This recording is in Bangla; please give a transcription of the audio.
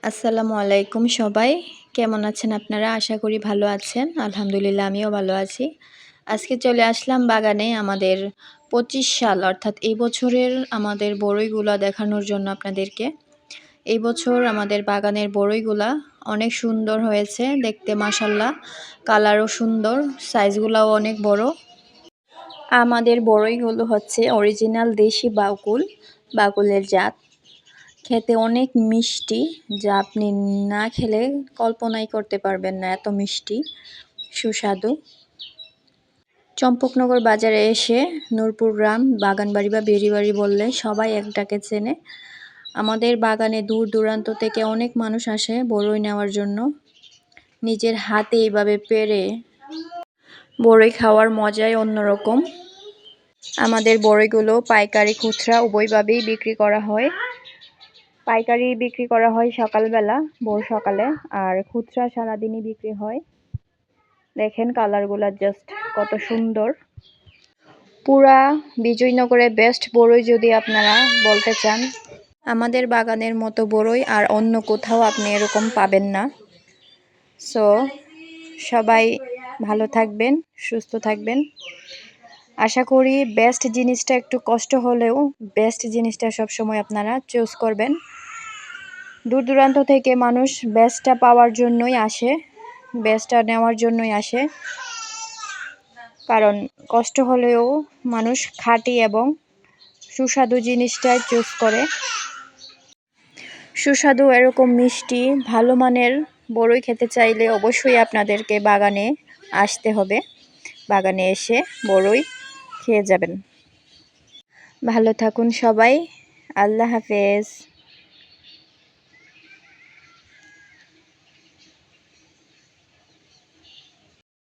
আসসালামু আলাইকুম সবাই। কেমন আছেন আপনারা? আশা করি ভালো আছেন। আলহামদুলিল্লাহ আমিও ভালো আছি। আজকে চলে আসলাম বাগানে আমাদের ২৫ সাল অর্থাৎ এই বছরের আমাদের বড়ইগুলা দেখানোর জন্য আপনাদেরকে। এই বছর আমাদের বাগানের বড়ইগুলা অনেক সুন্দর হয়েছে দেখতে মাশাআল্লাহ। কালারও সুন্দর, সাইজগুলাও অনেক বড়। আমাদের বড়ইগুলো হচ্ছে অরিজিনাল দেশি বাকুলের জাত। খেতে অনেক মিষ্টি, যা আপনি না খেলে কল্পনাই করতে পারবেন না, এত মিষ্টি সুস্বাদু। চম্পকনগর বাজারে এসে নূরপুর গ্রাম বাগানবাড়ি বা বেড়িবাড়ি বললে সবাই এক ডাকে চেনে। আমাদের বাগানে দূর দূরান্ত থেকে অনেক মানুষ আসে বড়ই নেওয়ার জন্য। নিজের হাতে এইভাবে পেড়ে বড়ই খাওয়ার মজাই অন্যরকম। আমাদের বড়ইগুলো পাইকারি খুচরা উভয়ভাবেই বিক্রি করা হয়। পাইকারি বিক্রি করা হয় সকালবেলা, ভোর সকালে, আর খুচরা সারাদিনই বিক্রি হয়। দেখেন কালারগুলা জাস্ট কত সুন্দর। পুরা বিজয়নগরে বেস্ট বড়ই যদি আপনারা বলতে চান, আমাদের বাগানের মতো বড়ই আর অন্য কোথাও আপনি এরকম পাবেন না। সো সবাই ভালো থাকবেন, সুস্থ থাকবেন। আশা করি বেস্ট জিনিসটা একটু কষ্ট হলেও বেস্ট জিনিসটা সবসময় আপনারা চুজ করবেন। দূর দূরান্ত থেকে মানুষ বেস্টটা পাওয়ার জন্যই আসে, বেস্টটা নেওয়ার জন্যই আসে, কারণ কষ্ট হলেও মানুষ খাঁটি এবং সুস্বাদু জিনিসটাই চুজ করে। সুস্বাদু এরকম মিষ্টি ভালো মানের বড়ই খেতে চাইলে অবশ্যই আপনাদেরকে বাগানে আসতে হবে। বাগানে এসে বড়ই খেয়ে যাবেন। ভালো থাকুন সবাই। আল্লাহ হাফেজ।